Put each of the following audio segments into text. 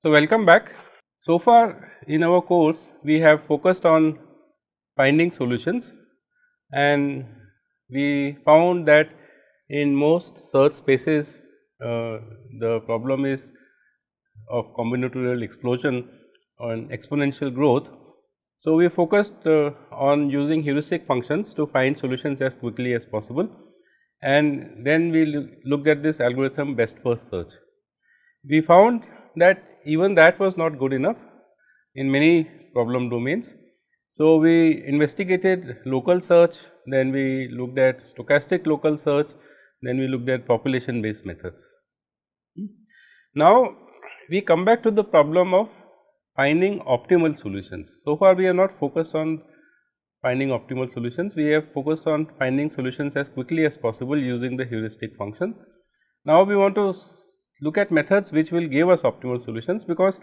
So, welcome back. So far in our course, we have focused on finding solutions, and we found that in most search spaces, the problem is of combinatorial explosion and exponential growth. So, we focused on using heuristic functions to find solutions as quickly as possible, and then we looked at this algorithm best first search. We found that even that was not good enough in many problem domains. So, we investigated local search, then we looked at stochastic local search, then we looked at population based methods. Now, we come back to the problem of finding optimal solutions. So far, we are not focused on finding optimal solutions, we have focused on finding solutions as quickly as possible using the heuristic function. Now, we want to look at methods which will give us optimal solutions, because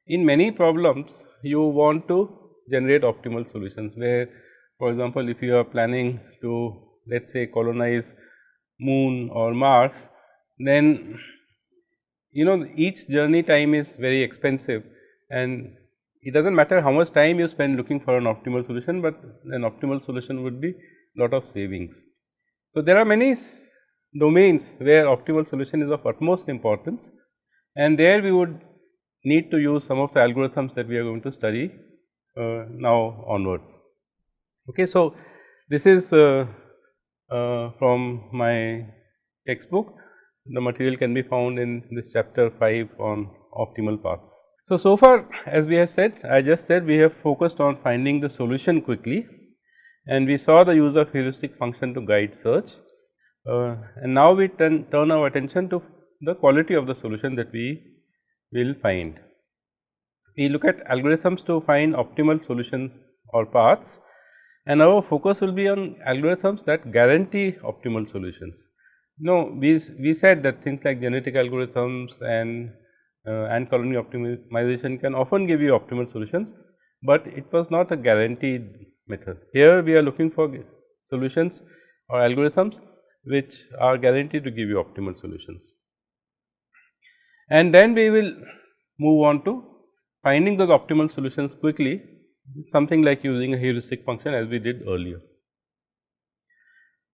in many problems you want to generate optimal solutions, where for example, if you are planning to let us say colonize moon or Mars, then each journey time is very expensive, and it does not matter how much time you spend looking for an optimal solution, but an optimal solution would be lot of savings. So, there are many domains where optimal solution is of utmost importance, and there we would need to use some of the algorithms that we are going to study now onwards. Okay, so, this is from my textbook. The material can be found in this chapter 5 on optimal paths. So far as we have said, I just said we have focused on finding the solution quickly, and we saw the use of heuristic function to guide search, and now we turn our attention to the quality of the solution that we will find. We look at algorithms to find optimal solutions or paths, and our focus will be on algorithms that guarantee optimal solutions. We said that things like genetic algorithms and colony optimization can often give you optimal solutions, but it was not a guaranteed method. Here we are looking for solutions or algorithms which are guaranteed to give you optimal solutions. And then we will move on to finding those optimal solutions quickly, something like using a heuristic function as we did earlier.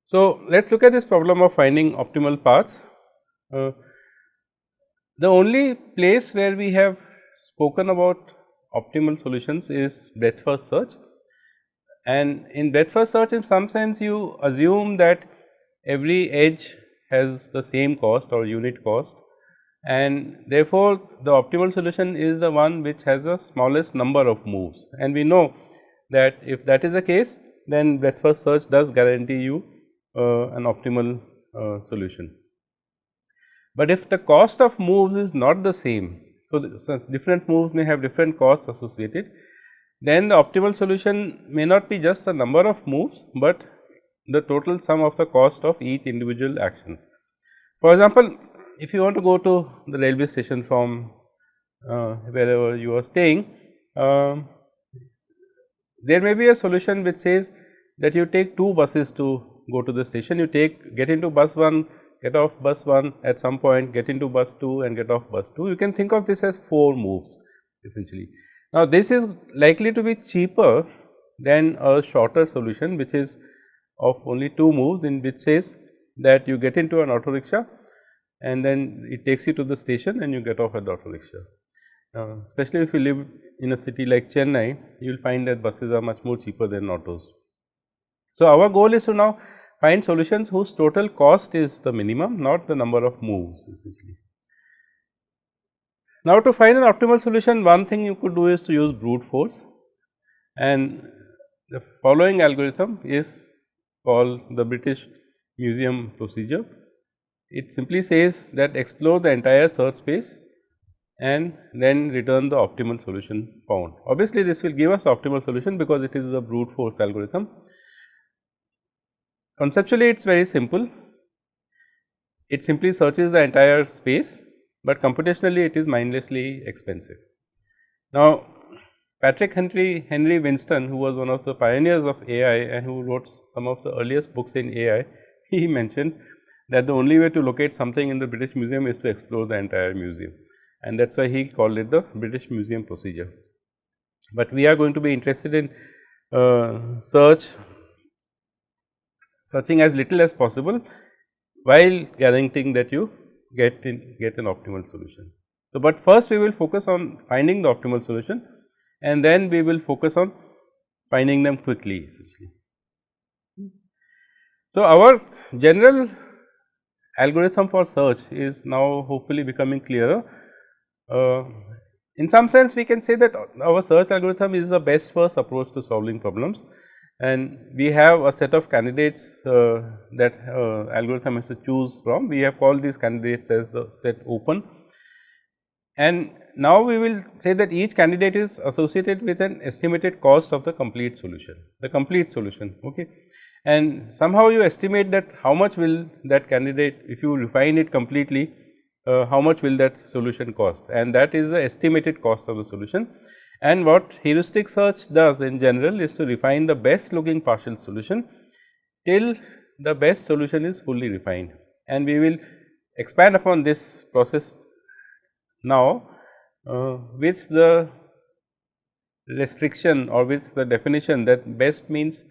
So, let us look at this problem of finding optimal paths. The only place where we have spoken about optimal solutions is breadth first search, and in breadth first search, in some sense you assume that every edge has the same cost or unit cost, and therefore, the optimal solution is the one which has the smallest number of moves, and we know that if that is the case, then breadth first search does guarantee you an optimal solution. But if the cost of moves is not the same, so different moves may have different costs associated, then the optimal solution may not be just the number of moves, but the total sum of the cost of each individual actions. For example, if you want to go to the railway station from wherever you are staying, there may be a solution which says that you take 2 buses to go to the station. You get into bus 1, get off bus 1 at some point, get into bus 2 and get off bus 2. You can think of this as 4 moves essentially. Now, this is likely to be cheaper than a shorter solution which is of only 2 moves, in which says that you get into an auto rickshaw and then it takes you to the station and you get off at the auto rickshaw. Especially if you live in a city like Chennai, you will find that buses are much more cheaper than autos. So, our goal is to now find solutions whose total cost is the minimum, not the number of moves essentially. Now, to find an optimal solution, one thing you could do is to use brute force, and the following algorithm is called the British Museum procedure. It simply says that explore the entire search space and then return the optimal solution found. Obviously, this will give us optimal solution because it is a brute force algorithm. Conceptually, it is very simple. It simply searches the entire space, but computationally it is mindlessly expensive. Now, Patrick Henry Winston, who was one of the pioneers of AI and who wrote some of the earliest books in AI, he mentioned that the only way to locate something in the British Museum is to explore the entire museum. and that is why he called it the British Museum procedure. But we are going to be interested in searching as little as possible, while guaranteeing that you get an optimal solution. So, but first we will focus on finding the optimal solution, and then we will focus on finding them quickly essentially. So, our general algorithm for search is now hopefully becoming clearer. In some sense we can say that our search algorithm is the best first approach to solving problems, and we have a set of candidates that algorithm has to choose from. We have called these candidates as the set open, and now we will say that each candidate is associated with an estimated cost of the complete solution, okay. And somehow you estimate that how much will that candidate, if you refine it completely, how much will that solution cost, and that is the estimated cost of the solution. And what heuristic search does in general is to refine the best looking partial solution till the best solution is fully refined, and we will expand upon this process now with the restriction or with the definition that best means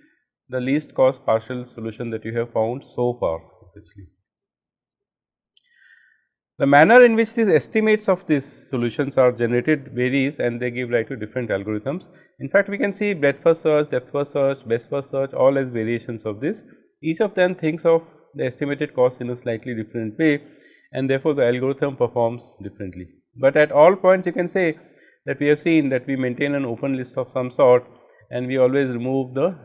the least cost partial solution that you have found so far essentially. The manner in which these estimates of these solutions are generated varies, and they give rise to different algorithms. In fact, we can see breadth first search, depth first search, best first search, all as variations of this. Each of them thinks of the estimated cost in a slightly different way, and therefore, the algorithm performs differently. But at all points you can say that we have seen that we maintain an open list of some sort, and we always remove the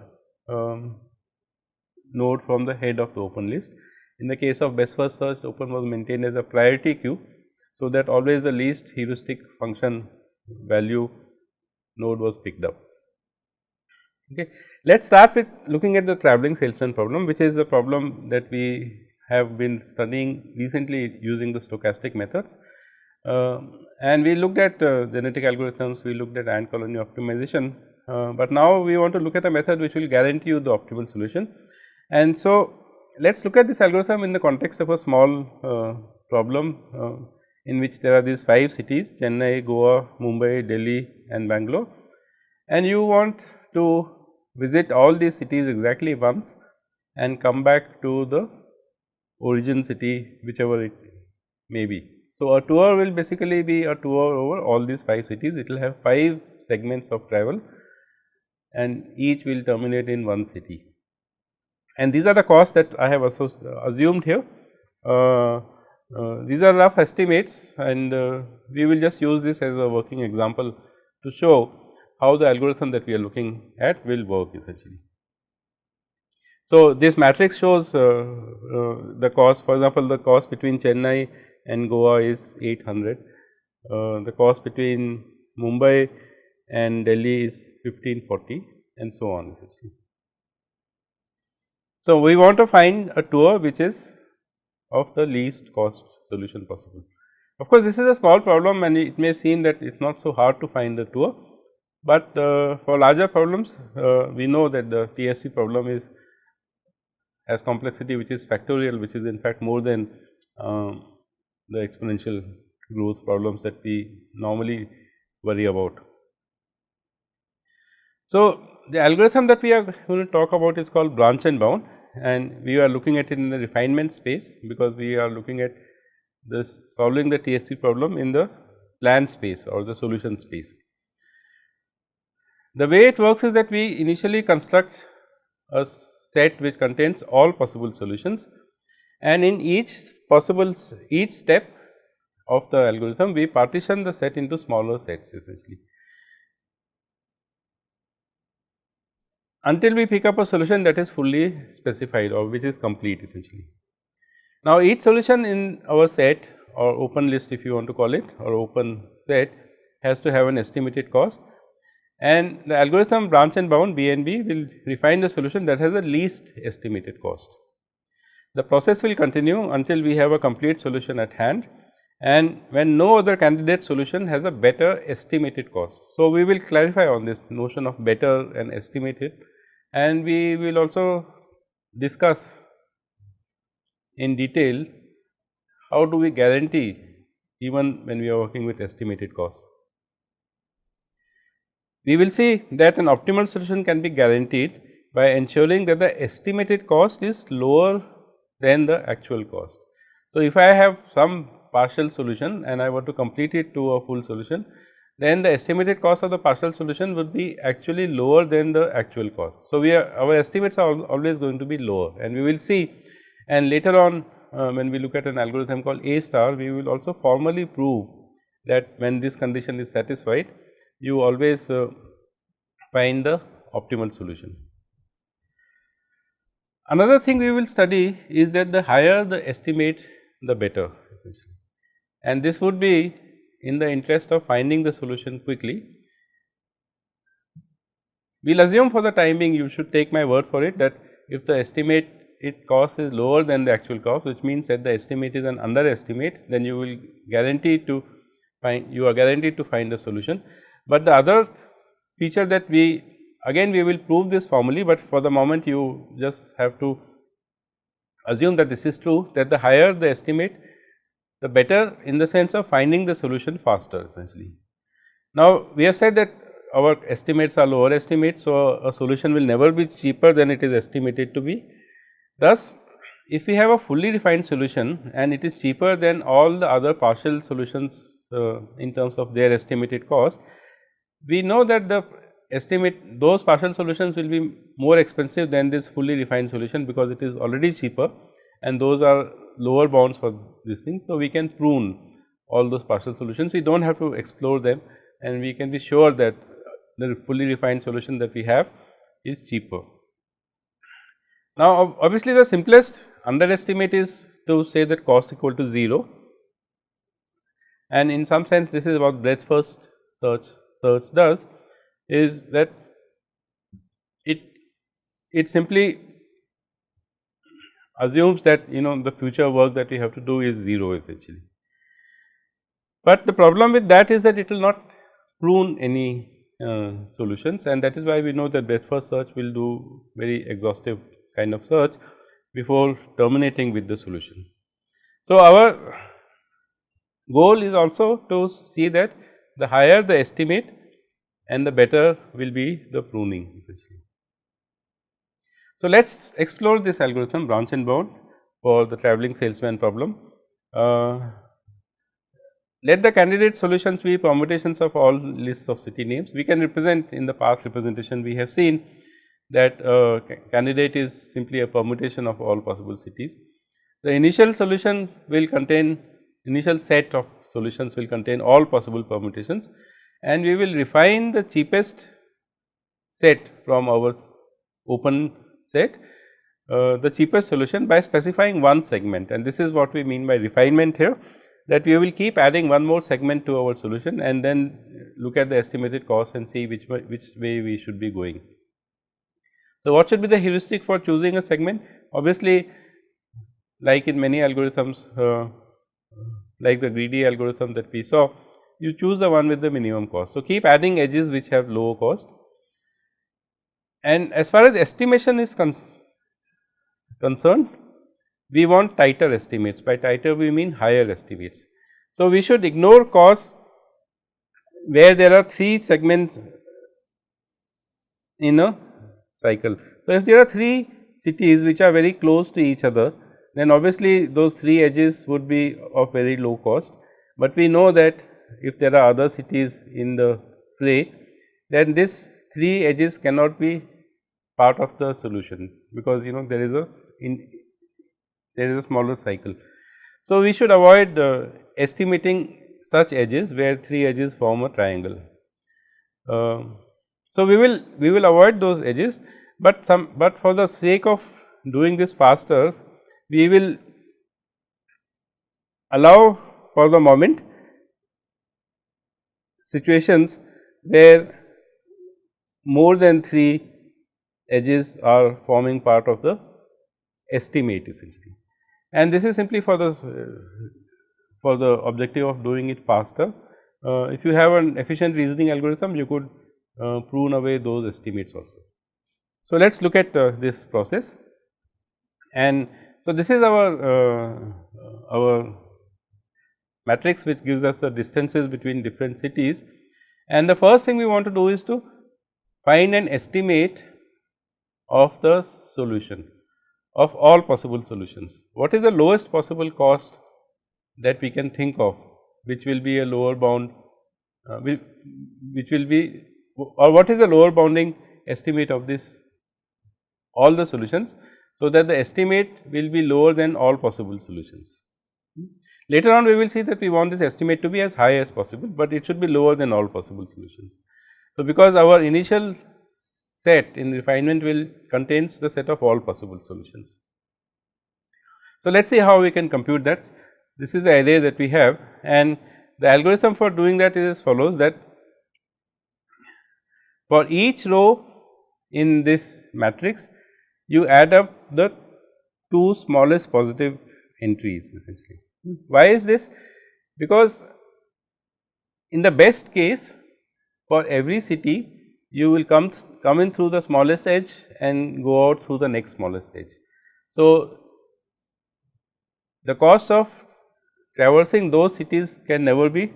node from the head of the open list. In the case of best first search, open was maintained as a priority queue. So, that always the least heuristic function value node was picked up. Okay. Let us start with looking at the travelling salesman problem, which is a problem that we have been studying recently using the stochastic methods. And we looked at genetic algorithms, we looked at ant colony optimization, but now we want to look at a method which will guarantee you the optimal solution. And so, let us look at this algorithm in the context of a small problem in which there are these 5 cities: Chennai, Goa, Mumbai, Delhi and Bangalore, and you want to visit all these cities exactly once and come back to the origin city, whichever it may be. So, a tour will basically be a tour over all these 5 cities. It will have 5 segments of travel, and each will terminate in one city. And these are the costs that I have assumed here. These are rough estimates, and we will just use this as a working example to show how the algorithm that we are looking at will work essentially. So, this matrix shows the cost. For example, the cost between Chennai and Goa is 800, the cost between Mumbai and Delhi is 1540, and so on essentially. So, we want to find a tour which is of the least cost solution possible. Of course, this is a small problem, and it may seem that it is not so hard to find the tour, but for larger problems we know that the TSP problem has complexity which is factorial, which is in fact more than the exponential growth problems that we normally worry about. So, the algorithm that we are going to talk about is called branch and bound, and we are looking at it in the refinement space, because we are looking at this solving the TSP problem in the plan space or the solution space. The way it works is that we initially construct a set which contains all possible solutions, and in each step of the algorithm we partition the set into smaller sets essentially, until we pick up a solution that is fully specified or which is complete essentially. Now, each solution in our set or open list, if you want to call it, or open set, has to have an estimated cost, and the algorithm branch and bound BNB will refine the solution that has the least estimated cost. The process will continue until we have a complete solution at hand, and when no other candidate solution has a better estimated cost. So, we will clarify on this notion of better and estimated, and we will also discuss in detail how do we guarantee even when we are working with estimated costs. We will see that an optimal solution can be guaranteed by ensuring that the estimated cost is lower than the actual cost. So, if I have some partial solution and I want to complete it to a full solution, then the estimated cost of the partial solution would be actually lower than the actual cost. So, our estimates are always going to be lower, and we will see, and later on when we look at an algorithm called A star, we will also formally prove that when this condition is satisfied, you always find the optimal solution. Another thing we will study is that the higher the estimate, the better essentially, and this would be in the interest of finding the solution quickly. We will assume for the time being, you should take my word for it, that if the estimate cost is lower than the actual cost, which means that the estimate is an underestimate, then you will guarantee to find, you are guaranteed to find the solution. But the other feature that we will prove this formally, but for the moment you just have to assume that this is true, that the higher the estimate, the better, in the sense of finding the solution faster essentially. Now, we have said that our estimates are lower estimates. So, a solution will never be cheaper than it is estimated to be. Thus, if we have a fully refined solution and it is cheaper than all the other partial solutions in terms of their estimated cost, we know that those partial solutions will be more expensive than this fully refined solution, because it is already cheaper and those are lower bounds for this thing. So, we can prune all those partial solutions, we do not have to explore them, and we can be sure that the fully refined solution that we have is cheaper. Now, obviously, the simplest underestimate is to say that cost equal to 0, and in some sense this is what breadth first search does, is that it simply assumes that the future work that we have to do is 0 essentially. But the problem with that is that it will not prune any solutions, and that is why we know that breadth first search will do very exhaustive kind of search before terminating with the solution. So, our goal is also to see that the higher the estimate and the better will be the pruning essentially. So, let us explore this algorithm branch and bound for the travelling salesman problem. Let the candidate solutions be permutations of all lists of city names. We can represent, in the past representation we have seen that candidate is simply a permutation of all possible cities. The initial solution will contain, initial set of solutions will contain all possible permutations, and we will refine the cheapest set from our open set, the cheapest solution, by specifying one segment, and this is what we mean by refinement here, that we will keep adding one more segment to our solution and then look at the estimated cost and see which way we should be going. So, what should be the heuristic for choosing a segment? Obviously, like in many algorithms, like the greedy algorithm that we saw, you choose the one with the minimum cost. So, keep adding edges which have lower cost, and as far as estimation is concerned, we want tighter estimates. By tighter we mean higher estimates. So, we should ignore costs where there are 3 segments in a cycle. So, if there are 3 cities which are very close to each other, then obviously those 3 edges would be of very low cost, but we know that if there are other cities in the fray, then this 3 edges cannot be part of the solution, because there is a smaller cycle. So, we should avoid estimating such edges where 3 edges form a triangle. So, we will avoid those edges, but for the sake of doing this faster, we will allow for the moment situations where more than 3 edges are forming part of the estimate essentially, and this is simply for the objective of doing it faster. If you have an efficient reasoning algorithm, you could prune away those estimates also. So, let us look at this process, and so this is our matrix which gives us the distances between different cities. And the first thing we want to do is to find an estimate of the solution of all possible solutions. What is the lowest possible cost that we can think of, which will be a lower bound, which will be, or what is the lower bounding estimate of this all the solutions, so that the estimate will be lower than all possible solutions. Later on we will see that we want this estimate to be as high as possible, but it should be lower than all possible solutions. So, because our initial set in refinement will contains the set of all possible solutions. So, let us see how we can compute that. This is the array that we have, and the algorithm for doing that is as follows, that for each row in this matrix you add up the two smallest positive entries essentially. Why is this? Because in the best case, for every city you will come in through the smallest edge and go out through the next smallest edge. So, the cost of traversing those cities can never be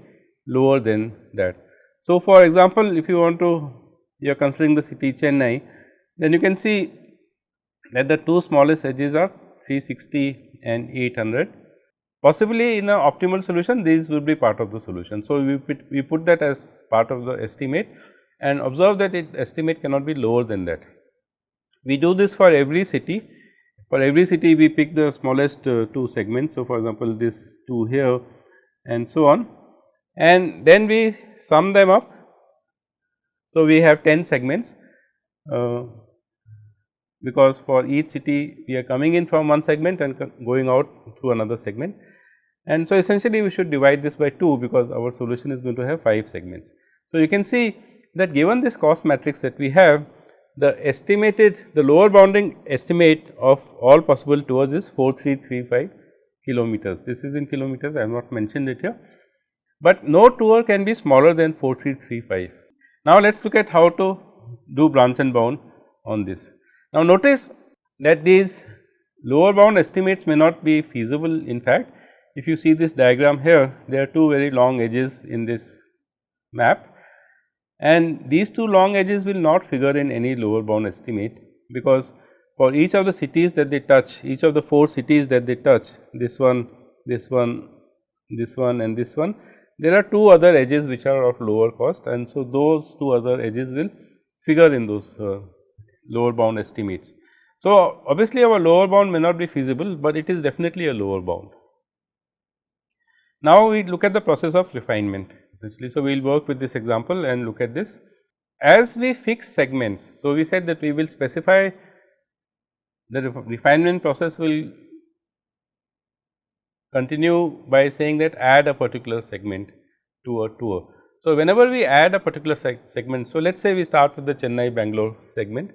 lower than that. So, for example, if you want to, you are considering the city Chennai, then you can see that the two smallest edges are 360 and 800. Possibly in an optimal solution, these will be part of the solution. So, we put that as part of the estimate, and observe that estimate cannot be lower than that. We do this for every city. For every city we pick the smallest two segments. So, for example, this two here and so on, and then we sum them up. So, we have 10 segments, because for each city we are coming in from one segment and going out through another segment. And so, essentially we should divide this by 2, because our solution is going to have 5 segments. So, you can see that given this cost matrix that we have, the lower bounding estimate of all possible tours is 4335 kilometers. This is in kilometers, I have not mentioned it here, but no tour can be smaller than 4335. Now, let us look at how to do branch and bound on this. Now, notice that these lower bound estimates may not be feasible. In fact, if you see this diagram here, there are two very long edges in this map, and these two long edges will not figure in any lower bound estimate, because for each of the cities that they touch, each of the 4 cities that they touch, this one, this one, this one and this one, there are 2 other edges which are of lower cost, and so those 2 other edges will figure in those lower bound estimates. So, obviously, our lower bound may not be feasible, but it is definitely a lower bound. Now, we look at the process of refinement essentially. So, we will work with this example and look at this. As we fix segments, so we said that we will specify the refinement process will continue by saying that add a particular segment to a tour. So, whenever we add a particular segment, so let us say we start with the Chennai Bangalore segment,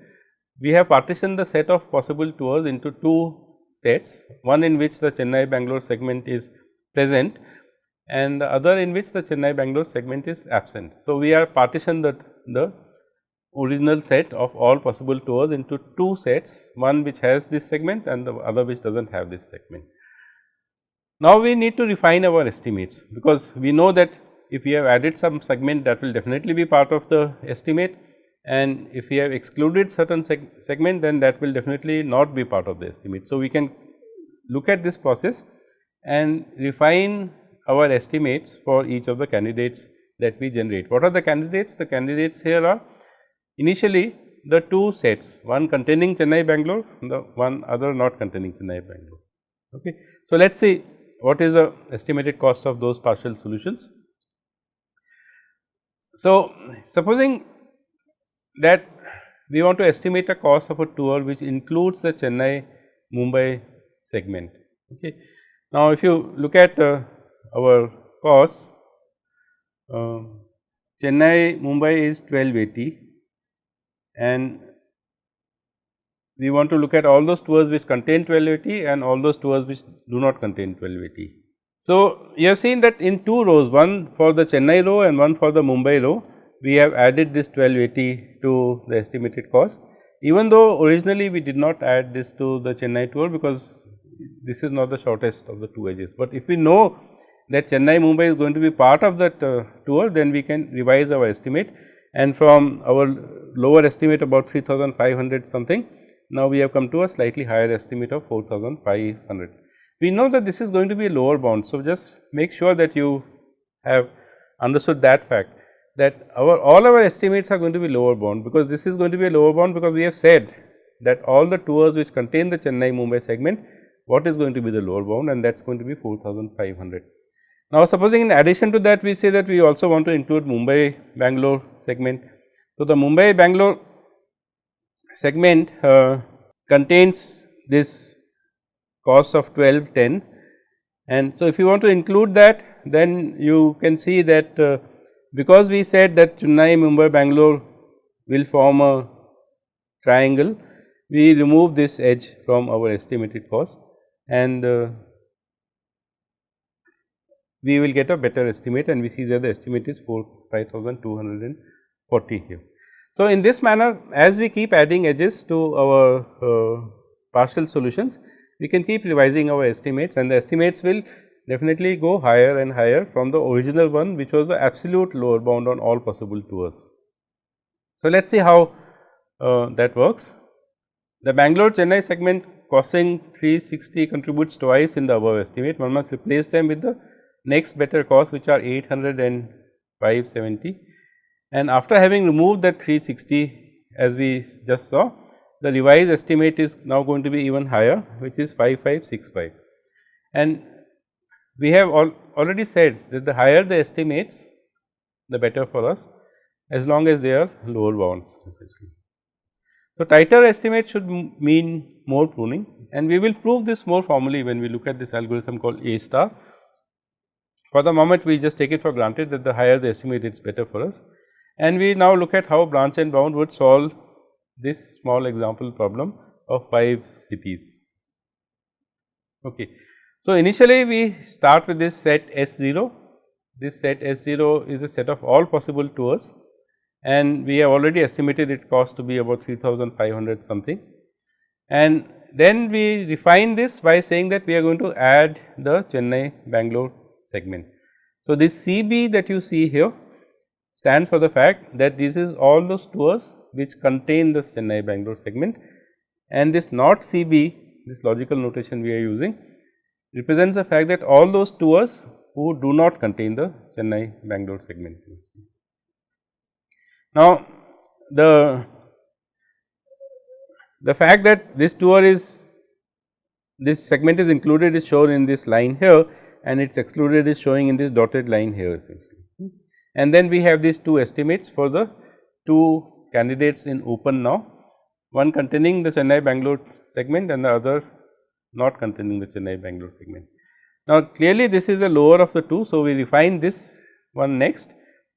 we have partitioned the set of possible tours into 2 sets, one in which the Chennai Bangalore segment is present and the other in which the Chennai Bangalore segment is absent. So, we are partitioned the original set of all possible tours into 2 sets, one which has this segment and the other which does not have this segment. Now, we need to refine our estimates, because we know that if we have added some segment, that will definitely be part of the estimate, and if we have excluded certain segment, then that will definitely not be part of the estimate. So, we can look at this process and refine our estimates for each of the candidates that we generate. What are the candidates? The candidates here are initially the 2 sets, one containing Chennai Bangalore, the one other not containing Chennai Bangalore. Okay. So, let us see what is the estimated cost of those partial solutions. So, supposing that we want to estimate a cost of a tour which includes the Chennai Mumbai segment. Okay. Now, if you look at our costs, Chennai Mumbai is 1280, and we want to look at all those tours which contain 1280 and all those tours which do not contain 1280. So, you have seen that in 2 rows, one for the Chennai row and one for the Mumbai row, we have added this 1280 to the estimated cost, even though originally we did not add this to the Chennai tour, because this is not the shortest of the 2 edges. But if we know that Chennai Mumbai is going to be part of that tour, then we can revise our estimate, and from our lower estimate about 3,500 something, now we have come to a slightly higher estimate of 4,500. We know that this is going to be a lower bound. So, just make sure that you have understood that fact, that all our estimates are going to be lower bound, because this is going to be a lower bound, because we have said that all the tours which contain the Chennai Mumbai segment, what is going to be the lower bound, and that is going to be 4,500. Now, supposing in addition to that we say that we also want to include Mumbai Bangalore segment. So, the Mumbai Bangalore segment contains this cost of 1210, and so if you want to include that, then you can see that because we said that Chennai Mumbai Bangalore will form a triangle, we remove this edge from our estimated cost, and we will get a better estimate, and we see that the estimate is 5,240 here. So, in this manner, as we keep adding edges to our partial solutions, we can keep revising our estimates, and the estimates will definitely go higher and higher from the original one, which was the absolute lower bound on all possible tours. So, let us see how that works. The Bangalore Chennai segment costing 360 contributes twice in the above estimate. One must replace them with the next better cost, which are 800 and 570, and after having removed that 360 as we just saw, the revised estimate is now going to be even higher, which is 5565, and we have already said that the higher the estimates, the better for us, as long as they are lower bounds essentially. So, tighter estimate should mean more pruning, and we will prove this more formally when we look at this algorithm called A star. For the moment, we just take it for granted that the higher the estimate, it is better for us, and we now look at how branch and bound would solve this small example problem of 5 cities. Okay. So, initially we start with this set S0. This set S0 is a set of all possible tours, and we have already estimated it cost to be about 3,500 something, and then we refine this by saying that we are going to add the Chennai Bangalore segment. So, this CB that you see here stands for the fact that this is all those tours which contain the Chennai Bangalore segment, and this not CB, this logical notation we are using, represents the fact that all those tours who do not contain the Chennai Bangalore segment. Now, the fact that this tour is, this segment is included is shown in this line here, and its excluded is showing in this dotted line here essentially. And then we have these two estimates for the two candidates in open now, one containing the Chennai Bangalore segment and the other not containing the Chennai Bangalore segment. Now, clearly this is the lower of the two. So, we refine this one next,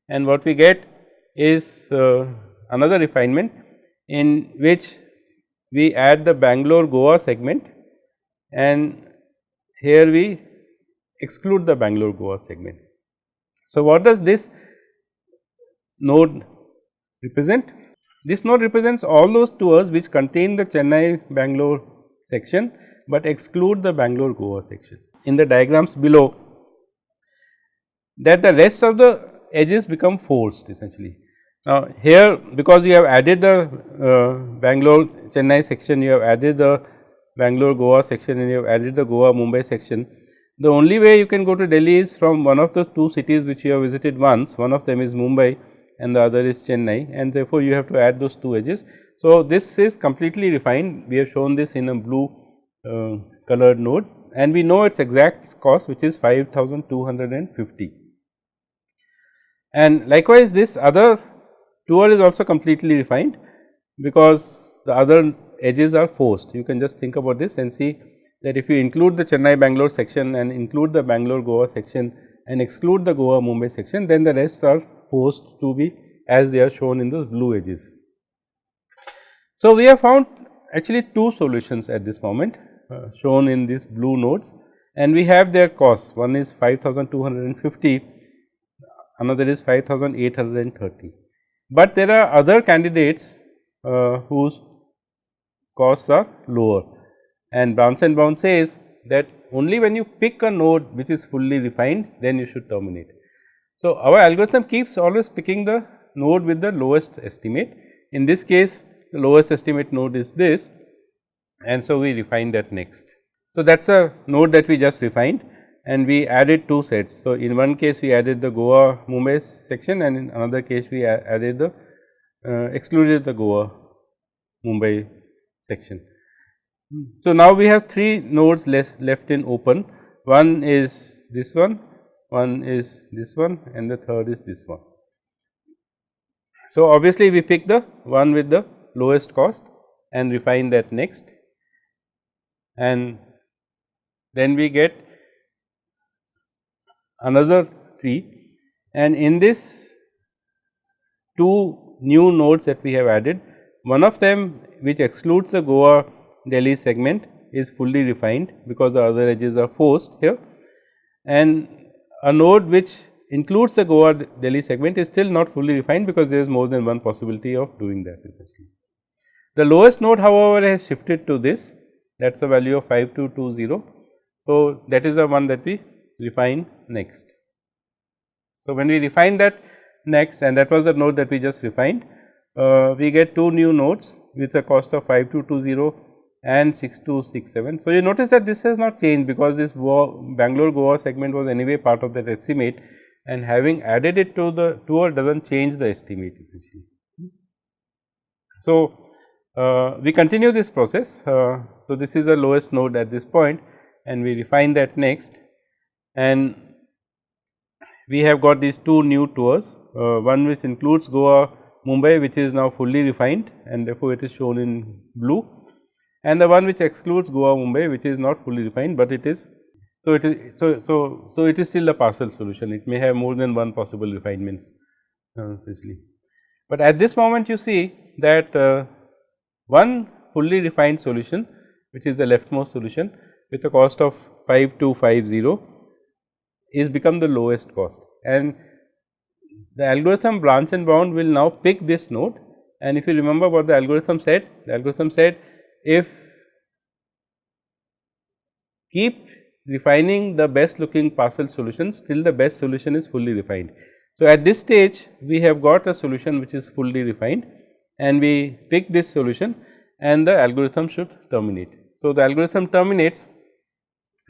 and what we get is another refinement in which we add the Bangalore Goa segment, and here we exclude the Bangalore Goa segment. So, what does this node represent? This node represents all those tours which contain the Chennai Bangalore section, but exclude the Bangalore Goa section. In the diagrams below, that the rest of the edges become forced essentially. Now, here because you have added the Bangalore Chennai section, you have added the Bangalore Goa section, and you have added the Goa Mumbai section. The only way you can go to Delhi is from one of the two cities which you have visited once. One of them is Mumbai and the other is Chennai, and therefore, you have to add those two edges. So, this is completely refined. We have shown this in a blue colored node, and we know its exact cost, which is 5,250. And likewise, this other tour is also completely refined, because the other edges are forced. You can just think about this and see that if you include the Chennai Bangalore section and include the Bangalore Goa section and exclude the Goa Mumbai section, then the rest are forced to be as they are shown in those blue edges. So, we have found actually two solutions at this moment shown in these blue nodes, and we have their costs. One is 5,250, another is 5,830. But there are other candidates whose costs are lower, and branch and bound says that only when you pick a node which is fully refined, then you should terminate. So, our algorithm keeps always picking the node with the lowest estimate. In this case, the lowest estimate node is this, and so we refine that next. So, that is a node that we just refined, and we added two sets. So, in one case we added the Goa Mumbai section, and in another case we added the excluded the Goa Mumbai section. So, now we have three nodes left in open. One is this one is this one, and the third is this one. So, obviously, we pick the one with the lowest cost and refine that next, and then we get another tree, and in this two new nodes that we have added, one of them which excludes the Goa Delhi segment is fully refined, because the other edges are forced here, and a node which includes the Goa Delhi segment is still not fully refined, because there is more than one possibility of doing that essentially. The lowest node, however, has shifted to this, that is the value of 5220. So, that is the one that we refine next. So, when we refine that next, and that was the node that we just refined, we get two new nodes with a cost of 5220 and 6267. So, you notice that this has not changed, because this Bangalore Goa segment was anyway part of that estimate, and having added it to the tour does not change the estimate essentially. So, we continue this process. So, this is the lowest node at this point, and we refine that next, and we have got these two new tours, one which includes Goa Mumbai, which is now fully refined, and therefore, it is shown in blue, and the one which excludes Goa Mumbai, which is not fully refined, but it is. So, it is so it is still a partial solution. It may have more than one possible refinements essentially, but at this moment you see that one fully refined solution, which is the leftmost solution with a cost of 5250, is become the lowest cost, and the algorithm branch and bound will now pick this node. And if you remember what the algorithm said, if keep refining the best looking partial solutions till the best solution is fully refined. So, at this stage we have got a solution which is fully refined, and we pick this solution, and the algorithm should terminate. So, the algorithm terminates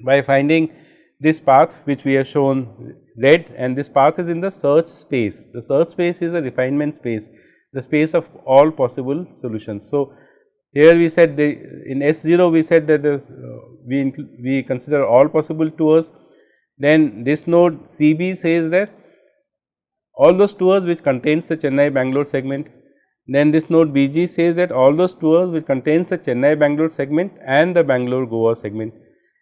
by finding this path which we have shown red, and this path is in the search space. The search space is a refinement space, the space of all possible solutions. So, here we said in S0 we said that we consider all possible tours. Then this node CB says that all those tours which contains the Chennai Bangalore segment. Then this node BG says that all those tours which contains the Chennai Bangalore segment and the Bangalore Goa segment.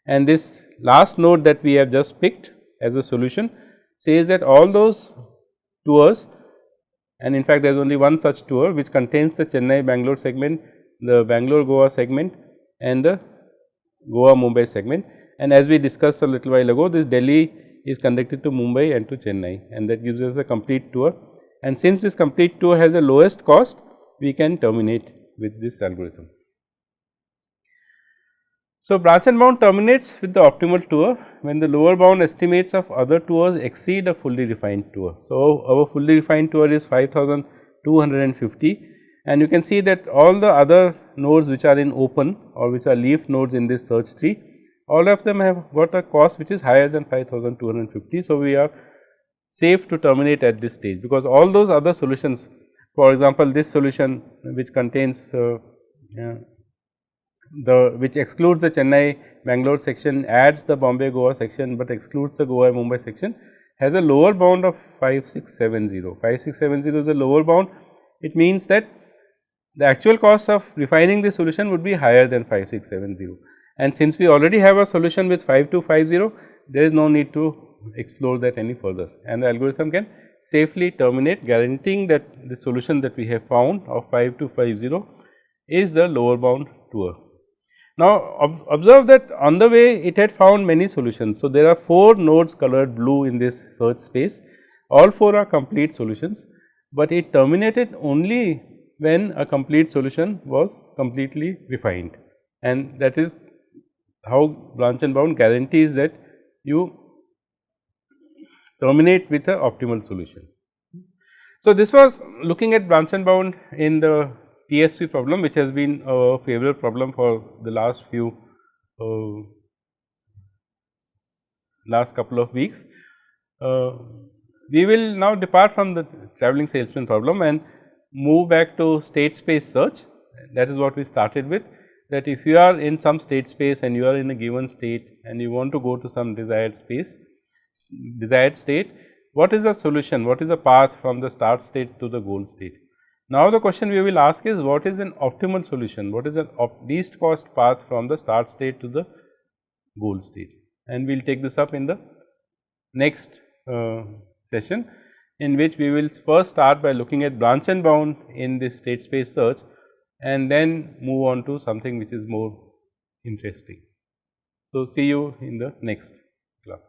And this last node that we have just picked as a solution says that all those tours, and in fact, there is only one such tour which contains the Chennai Bangalore segment, the Bangalore Goa segment, and the Goa Mumbai segment. And as we discussed a little while ago, this Delhi is connected to Mumbai and to Chennai, and that gives us a complete tour. And since this complete tour has the lowest cost, we can terminate with this algorithm. So, branch and bound terminates with the optimal tour when the lower bound estimates of other tours exceed a fully refined tour. So, our fully refined tour is 5250, and you can see that all the other nodes which are in open or which are leaf nodes in this search tree, all of them have got a cost which is higher than 5250. So, we are safe to terminate at this stage, because all those other solutions, for example, this solution which contains which excludes the Chennai Bangalore section, adds the Bombay Goa section, but excludes the Goa Mumbai section, has a lower bound of 5670. 5670 is the lower bound. It means that the actual cost of refining the solution would be higher than 5670, and since we already have a solution with 5250, there is no need to explore that any further, and the algorithm can safely terminate, guaranteeing that the solution that we have found of 5250 is the lower bound tour. Now, observe that on the way it had found many solutions. So, there are 4 nodes colored blue in this search space, all 4 are complete solutions, but it terminated only when a complete solution was completely refined, and that is how branch and bound guarantees that you terminate with a optimal solution. So, this was looking at branch and bound in the TSP problem, which has been a favorite problem for the last couple of weeks. We will now depart from the traveling salesman problem and move back to state space search. That is what we started with, that if you are in some state space and you are in a given state and you want to go to some desired state, what is the solution? What is the path from the start state to the goal state? Now, the question we will ask is, what is an optimal solution? What is the least cost path from the start state to the goal state? And we will take this up in the next session, in which we will first start by looking at branch and bound in this state space search, and then move on to something which is more interesting. So, see you in the next class.